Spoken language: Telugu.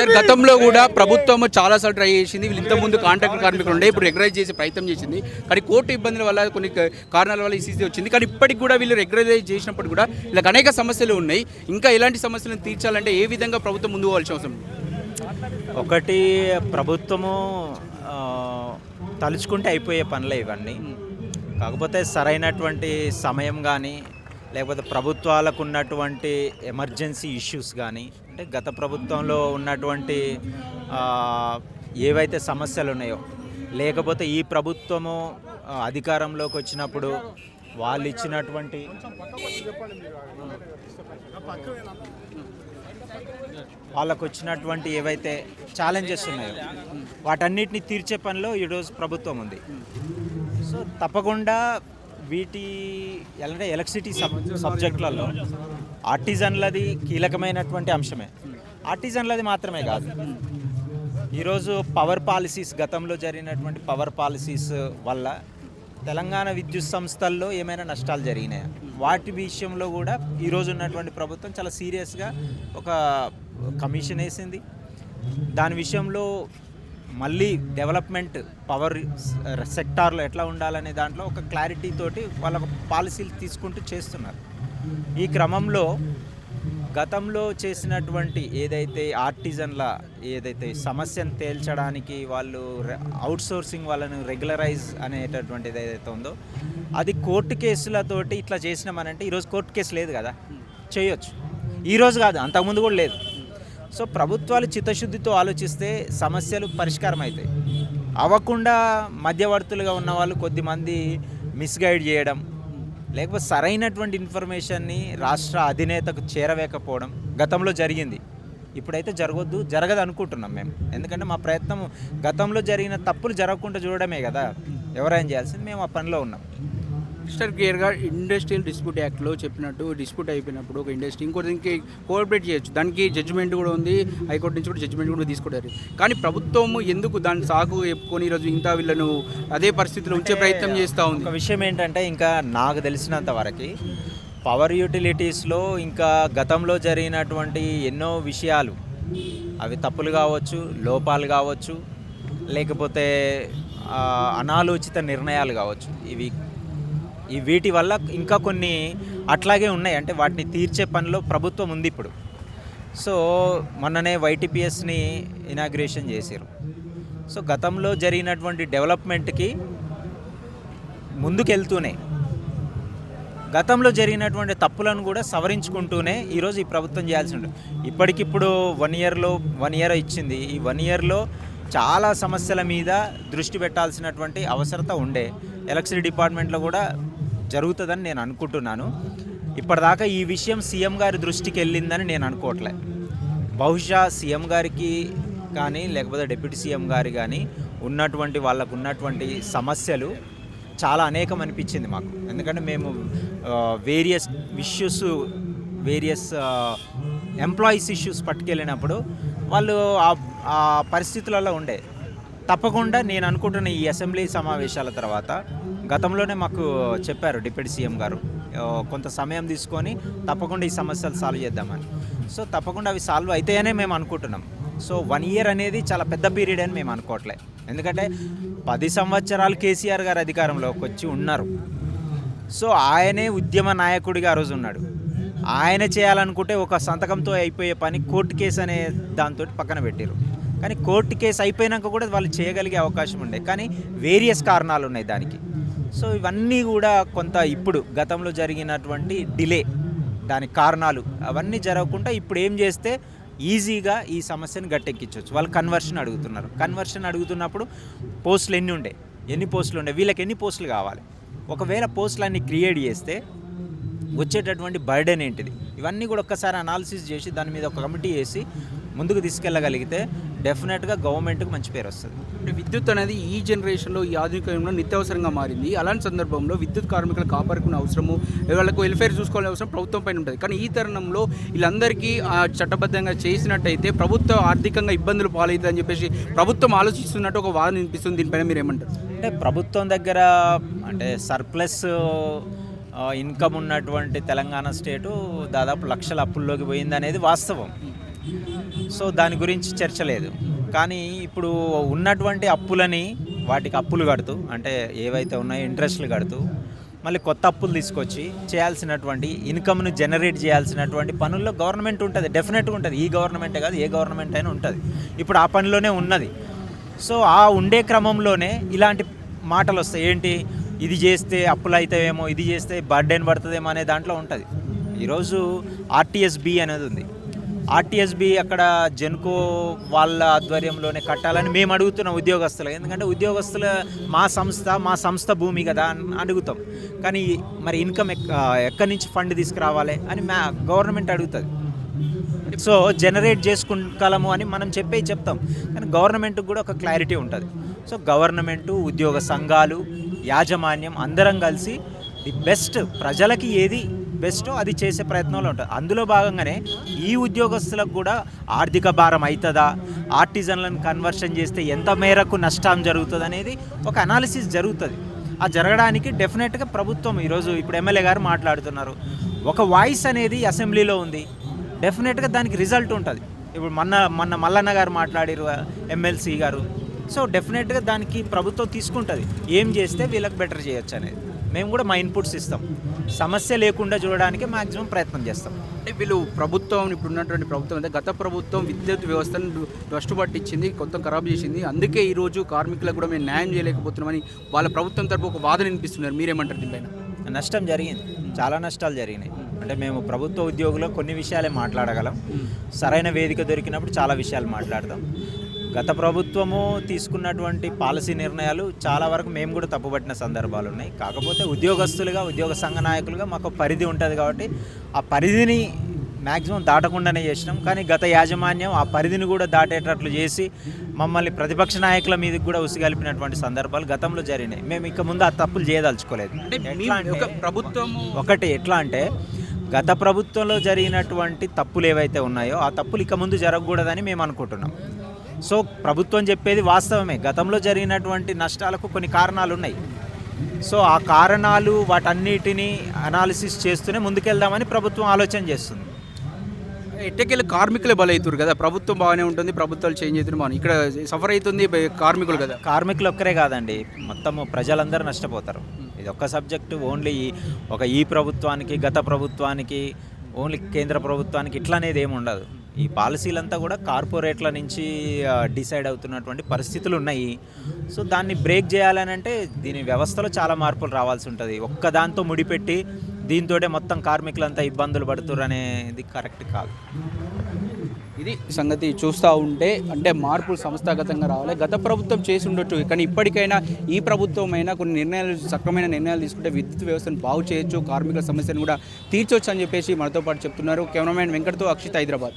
సార్ గతంలో కూడా ప్రభుత్వం చాలాసార్లు ట్రై చేసింది. వీళ్ళు ఇంతకుముందు కాంట్రాక్ట్ కార్మికులు ఉండే ఇప్పుడు రెగ్యులైజ్ చేసే ప్రయత్నం చేసింది. కానీ కోర్టు ఇబ్బందుల వల్ల కొన్ని కారణాల వల్ల ఈ స్థితి వచ్చింది. కానీ ఇప్పటికి కూడా వీళ్ళు రెగ్యులైజ్ చేసినప్పుడు కూడా వీళ్ళకి అనేక సమస్యలు ఉన్నాయి. ఇంకా ఎలాంటి సమస్యలను తీర్చాలంటే ఏ విధంగా ప్రభుత్వం ముందుకు పోవాల్సిన అవసరం? ఒకటి, ప్రభుత్వము తలుచుకుంటే అయిపోయే పనులే ఇవన్నీ. కాకపోతే సరైనటువంటి సమయం కానీ లేకపోతే ప్రభుత్వాలకు ఉన్నటువంటి ఎమర్జెన్సీ ఇష్యూస్ కానీ, అంటే గత ప్రభుత్వంలో ఉన్నటువంటి ఏవైతే సమస్యలు ఉన్నాయో, లేకపోతే ఈ ప్రభుత్వము అధికారంలోకి వచ్చినప్పుడు వాళ్ళు ఇచ్చినటువంటి వాళ్ళకు వచ్చినటువంటి ఏవైతే ఛాలెంజెస్ ఉన్నాయో వాటన్నిటిని తీర్చే పనిలో ఈరోజు ప్రభుత్వం ఉంది. సో తప్పకుండా వీటి అంటే ఎలక్ట్రిసిటీ సబ్జెక్టులలో ఆర్టిజన్లది కీలకమైనటువంటి అంశమే. ఆర్టిజన్లది మాత్రమే కాదు, ఈరోజు పవర్ పాలసీస్, గతంలో జరిగినటువంటి పవర్ పాలసీస్ వల్ల తెలంగాణ విద్యుత్ సంస్థల్లో ఏమైనా నష్టాలు జరిగినాయా, వాటి విషయంలో కూడా ఈరోజు ఉన్నటువంటి ప్రభుత్వం చాలా సీరియస్గా ఒక కమిషన్ వేసింది. దాని విషయంలో మళ్ళీ డెవలప్మెంట్ పవర్ సెక్టార్లో ఎట్లా ఉండాలనే దాంట్లో ఒక క్లారిటీ తోటి వాళ్ళ పాలసీలు తీసుకుంటూ చేస్తున్నారు. ఈ క్రమంలో గతంలో చేసినటువంటి ఏదైతే ఆర్టిజన్ల ఏదైతే సమస్యను తేల్చడానికి వాళ్ళు అవుట్సోర్సింగ్ వాళ్ళను రెగ్యులరైజ్ అనేటటువంటిది ఏదైతే ఉందో, అది కోర్టు కేసులతోటి ఇట్లా చేసినామనంటే, ఈరోజు కోర్టు కేసు లేదు కదా, చేయొచ్చు. ఈరోజు కాదు, అంతకుముందు కూడా లేదు. సో ప్రభుత్వాలు చిత్తశుద్ధితో ఆలోచిస్తే సమస్యలు పరిష్కారం అవుతాయి. అవ్వకుండా మధ్యవర్తులుగా ఉన్న వాళ్ళు కొద్దిమంది మిస్గైడ్ చేయడం, లేకపోతే సరైనటువంటి ఇన్ఫర్మేషన్ని రాష్ట్ర అధినేతకు చేరవేకపోవడం గతంలో జరిగింది. ఇప్పుడైతే జరగదు అనుకుంటున్నాం మేము. ఎందుకంటే మా ప్రయత్నం గతంలో జరిగిన తప్పులు జరగకుండా చూడడమే కదా ఎవరైనా చేయాల్సింది. మేము ఆ పనిలో ఉన్నాం. క్రిస్టల్ క్లియర్గా ఇండస్ట్రియల్ డిస్ప్యూట్ యాక్ట్లో చెప్పినట్టు, డిస్ప్యూట్ అయిపోయినప్పుడు ఒక ఇండస్ట్రీ ఇంకోటి దీనికి కోఆపరేట్ చేయొచ్చు. దానికి జడ్జిమెంట్ కూడా ఉంది, హైకోర్టు నుంచి కూడా జడ్జిమెంట్ కూడా తీసుకుంటారు. కానీ ప్రభుత్వం ఎందుకు దాన్ని సాకు చెప్పుకొని ఈరోజు ఇంత వీళ్ళను అదే పరిస్థితిలో ఉంచే ప్రయత్నం చేస్తూ ఉంది? ఒక విషయం ఏంటంటే, ఇంకా నాకు తెలిసినంత వరకు పవర్ యూటిలిటీస్లో ఇంకా గతంలో జరిగినటువంటి ఎన్నో విషయాలు, అవి తప్పులు కావచ్చు, లోపాలు కావచ్చు, లేకపోతే అనాలోచిత నిర్ణయాలు కావచ్చు, వీటి వల్ల ఇంకా కొన్ని అట్లాగే ఉన్నాయి. అంటే వాటిని తీర్చే పనిలో ప్రభుత్వం ఉంది ఇప్పుడు. సో మొన్ననే వైటీపీఎస్ని ఇనాగ్రేషన్ చేశారు. సో గతంలో జరిగినటువంటి డెవలప్మెంట్కి ముందుకెళ్తూనే గతంలో జరిగినటువంటి తప్పులను కూడా సవరించుకుంటూనే ఈరోజు ఈ ప్రభుత్వం చేయాల్సి ఉంటుంది. ఇప్పటికిప్పుడు 1 ఇయర్ ఇచ్చింది. ఈ 1 ఇయర్లో చాలా సమస్యల మీద దృష్టి పెట్టాల్సినటువంటి అవసరత ఉండే. ఎలక్ట్రిసిటీ డిపార్ట్మెంట్లో కూడా జరుగుతుందని నేను అనుకుంటున్నాను. ఇప్పటిదాకా ఈ విషయం సీఎం గారి దృష్టికి వెళ్ళిందని నేను అనుకోవట్లే. బహుశా సీఎం గారికి కానీ లేకపోతే డిప్యూటీ సీఎం గారి కానీ వాళ్ళకు ఉన్నటువంటి సమస్యలు చాలా అనేకం అనిపించింది మాకు. ఎందుకంటే మేము వేరియస్ ఎంప్లాయీస్ ఇష్యూస్ పట్టుకెళ్ళినప్పుడు వాళ్ళు ఆ పరిస్థితులలో ఉండే. తప్పకుండా నేను అనుకుంటున్న ఈ అసెంబ్లీ సమావేశాల తర్వాత, గతంలోనే మాకు చెప్పారు డిప్యూటీ సీఎం గారు, కొంత సమయం తీసుకొని తప్పకుండా ఈ సమస్యలు సాల్వ్ చేద్దామని. సో తప్పకుండా అవి సాల్వ్ అవుతాయనే మేము అనుకుంటున్నాం. సో 1 ఇయర్ అనేది చాలా పెద్ద పీరియడ్ అని మేము అనుకోవట్లే. ఎందుకంటే 10 సంవత్సరాలు కేసీఆర్ గారు అధికారంలోకి వచ్చి ఉన్నారు. సో ఆయనే ఉద్యమ నాయకుడిగా ఆ రోజు ఉన్నాడు. ఆయన చేయాలనుకుంటే ఒక సంతకంతో అయిపోయే పని కోర్టు కేసు అనే దాంతో పక్కన పెట్టారు. కానీ కోర్టు కేసు అయిపోయినాక కూడా వాళ్ళు చేయగలిగే అవకాశం ఉండే, కానీ వేరియస్ కారణాలు ఉన్నాయి దానికి. సో ఇవన్నీ కూడా కొంత ఇప్పుడు గతంలో జరిగినటువంటి డిలే, దానికి కారణాలు అవన్నీ జరగకుండా ఇప్పుడు ఏం చేస్తే ఈజీగా ఈ సమస్యను గట్టెక్కించవచ్చు. వాళ్ళు కన్వర్షన్ అడుగుతున్నారు. కన్వర్షన్ అడుగుతున్నప్పుడు పోస్టులు ఎన్ని పోస్టులు ఉండే, వీళ్ళకి ఎన్ని పోస్టులు కావాలి, ఒకవేళ పోస్టులు అన్ని క్రియేట్ చేస్తే వచ్చేటటువంటి బర్డెన్ ఏంటిది, ఇవన్నీ కూడా ఒక్కసారి అనాలిసిస్ చేసి దాని మీద ఒక కమిటీ వేసి ముందుకు తీసుకెళ్ళగలిగితే డెఫినెట్గా గవర్నమెంట్కి మంచి పేరు వస్తుంది. విద్యుత్ అనేది ఈ జనరేషన్లో, ఈ ఆధునిక యుగంలో నిత్యావసరంగా మారింది. అలాంటి సందర్భంలో విద్యుత్ కార్మికులు కాపాడుకునే అవసరము, వాళ్ళకు వెల్ఫేర్ చూసుకోవాల్సిన అవసరం ప్రభుత్వం పైన ఉంటుంది. కానీ ఈ తరుణంలో వీళ్ళందరికీ చట్టబద్ధంగా చేసినట్టయితే ప్రభుత్వం ఆర్థికంగా ఇబ్బందులు పాలవుతుంది అని చెప్పేసి ప్రభుత్వం ఆలోచిస్తున్నట్టు ఒక వాదన వినిపిస్తుంది. దీనిపైన మీరు ఏమంటారు? అంటే ప్రభుత్వం దగ్గర అంటే సర్ప్లస్ ఇన్కమ్ ఉన్నటువంటి తెలంగాణ స్టేటు దాదాపు లక్షల అప్పుల్లోకి పోయింది అనేది వాస్తవం. సో దాని గురించి చర్చ లేదు. కానీ ఇప్పుడు ఉన్నటువంటి అప్పులని వాటికి అప్పులు కడుతూ, అంటే ఏవైతే ఉన్నాయో ఇంట్రెస్ట్లు కడుతూ, మళ్ళీ కొత్త అప్పులు తీసుకొచ్చి చేయాల్సినటువంటి ఇన్కమ్ను జనరేట్ చేయాల్సినటువంటి పనుల్లో గవర్నమెంట్ ఉంటుంది, డెఫినెట్గా ఉంటుంది. ఈ గవర్నమెంటే కాదు, ఏ గవర్నమెంట్ అయినా ఉంటుంది. ఇప్పుడు ఆ పనిలోనే ఉన్నది. సో ఆ ఉండే క్రమంలోనే ఇలాంటి మాటలు వస్తాయి. ఏంటి, ఇది చేస్తే అప్పులు అవుతాయేమో, ఇది చేస్తే బర్డెన్ పడుతుందేమో అనే దాంట్లో ఉంటుంది. ఈరోజు ఆర్టీఎస్బి అనేది ఉంది. ఆర్టీఎస్బి అక్కడ జెన్కో వాళ్ళ ఆధ్వర్యంలోనే కట్టాలని మేము అడుగుతున్నాం ఉద్యోగస్తులు. ఎందుకంటే ఉద్యోగస్తుల మా సంస్థ భూమి కదా అని అడుగుతాం. కానీ మరి ఇన్కమ్ ఎక్కడి నుంచి ఫండ్ తీసుకురావాలి అని గవర్నమెంట్ అడుగుతుంది. సో జనరేట్ చేసుకుంటాము అని మనం చెప్తాం. కానీ గవర్నమెంట్కి కూడా ఒక క్లారిటీ ఉంటుంది. సో గవర్నమెంటు, ఉద్యోగ సంఘాలు, యాజమాన్యం అందరం కలిసి ది బెస్ట్, ప్రజలకి ఏది బెస్టో అది చేసే ప్రయత్నంలో ఉంటుంది. అందులో భాగంగానే ఈ ఉద్యోగస్తులకు కూడా ఆర్థిక భారం అవుతుందా, ఆర్టిజన్లను కన్వర్షన్ చేస్తే ఎంత మేరకు నష్టం జరుగుతుంది అనేది ఒక అనాలిసిస్ జరుగుతుంది. ఆ జరగడానికి డెఫినెట్గా ప్రభుత్వం ఈరోజు ఇప్పుడు ఎమ్మెల్యే గారు మాట్లాడుతున్నారు, ఒక వాయిస్ అనేది అసెంబ్లీలో ఉంది, డెఫినెట్గా దానికి రిజల్ట్ ఉంటుంది. ఇప్పుడు మొన్న మల్లన్న గారు మాట్లాడారు, ఎమ్మెల్సీ గారు. సో డెఫినెట్గా దానికి ప్రభుత్వం తీసుకుంటుంది, ఏం చేస్తే వీళ్ళకి బెటర్ చేయొచ్చు అనేది. మేము కూడా మా ఇన్పుట్స్ ఇస్తాం, సమస్య లేకుండా చూడడానికి మ్యాక్సిమం ప్రయత్నం చేస్తాం. అంటే వీళ్ళు ప్రభుత్వం, ఇప్పుడు ఉన్నటువంటి ప్రభుత్వం అంటే గత ప్రభుత్వం విద్యుత్ వ్యవస్థను డస్టు పట్టించింది, కొత్త ఖరాబ్ చేసింది. అందుకే ఈరోజు కార్మికులకు కూడా మేము న్యాయం చేయలేకపోతున్నామని వాళ్ళ ప్రభుత్వం తరపు ఒక వాదన వినిపిస్తున్నారు. మీరేమంటారు దీనిపైన? నష్టం జరిగింది, చాలా నష్టాలు జరిగినాయి. అంటే మేము ప్రభుత్వ ఉద్యోగులు కొన్ని విషయాలే మాట్లాడగలం, సరైన వేదిక దొరికినప్పుడు చాలా విషయాలు మాట్లాడతాం. గత ప్రభుత్వము తీసుకున్నటువంటి పాలసీ నిర్ణయాలు చాలా వరకు మేము కూడా తప్పుపట్టిన సందర్భాలు ఉన్నాయి. కాకపోతే ఉద్యోగస్తులుగా, ఉద్యోగ సంఘ నాయకులుగా మాకు పరిధి ఉంటుంది కాబట్టి ఆ పరిధిని మ్యాక్సిమం దాటకుండానే చేసినాం. కానీ గత యాజమాన్యం ఆ పరిధిని కూడా దాటేటట్లు చేసి మమ్మల్ని ప్రతిపక్ష నాయకుల మీదకి కూడా ఉసిగలిపినటువంటి సందర్భాలు గతంలో జరిగినాయి. మేము ఇక ముందు ఆ తప్పులు చేయదలుచుకోలేదు. ఒకటి ఎట్లా అంటే గత ప్రభుత్వంలో జరిగినటువంటి తప్పులు ఏవైతే ఉన్నాయో ఆ తప్పులు ఇక ముందు జరగకూడదని మేము అనుకుంటున్నాం. సో ప్రభుత్వం చెప్పేది వాస్తవమే, గతంలో జరిగినటువంటి నష్టాలకు కొన్ని కారణాలు ఉన్నాయి. సో ఆ కారణాలు వాటన్నిటినీ అనాలిసిస్ చేస్తూనే ముందుకెళ్దామని ప్రభుత్వం ఆలోచన చేస్తుంది. ఎట్టకెళ్ళి కార్మికులే బలవుతారు కదా, ప్రభుత్వం బాగానే ఉంటుంది, ప్రభుత్వాలు చేంజ్ అవుతుంది, బాగా ఇక్కడ సఫర్ అవుతుంది కార్మికులు కదా. కార్మికులు ఒక్కరే కాదండి, మొత్తము ప్రజలందరూ నష్టపోతారు. ఇది ఒక్క సబ్జెక్టు ఓన్లీ ఒక ఈ ప్రభుత్వానికి, గత ప్రభుత్వానికి, ఓన్లీ కేంద్ర ప్రభుత్వానికి ఇట్లా అనేది ఏమి ఉండదు. ఈ పాలసీలంతా కూడా కార్పొరేట్ల నుంచి డిసైడ్ అవుతున్నటువంటి పరిస్థితులు ఉన్నాయి. సో దాన్ని బ్రేక్ చేయాలని అంటే దీని వ్యవస్థలో చాలా మార్పులు రావాల్సి ఉంటుంది. ఒక్కదాంతో ముడిపెట్టి దీంతోటే మొత్తం కార్మికులంతా ఇబ్బందులు పడుతున్నారు అనేది కరెక్ట్ కాదు. ఇది సంగతి. చూస్తూ ఉంటే అంటే మార్పులు సంస్థాగతంగా రావాలి. గత ప్రభుత్వం చేసి ఉండొచ్చు, కానీ ఇప్పటికైనా ఈ ప్రభుత్వం అయినా కొన్ని సక్రమైన నిర్ణయాలు తీసుకుంటే విద్యుత్ వ్యవస్థను బాగు చేయొచ్చు, కార్మికుల సమస్యను కూడా తీర్చొచ్చు అని చెప్పేసి మనతో పాటు చెప్తున్నారు. కెమెరామెన్ వెంకట్తో అక్షిత్, హైదరాబాద్.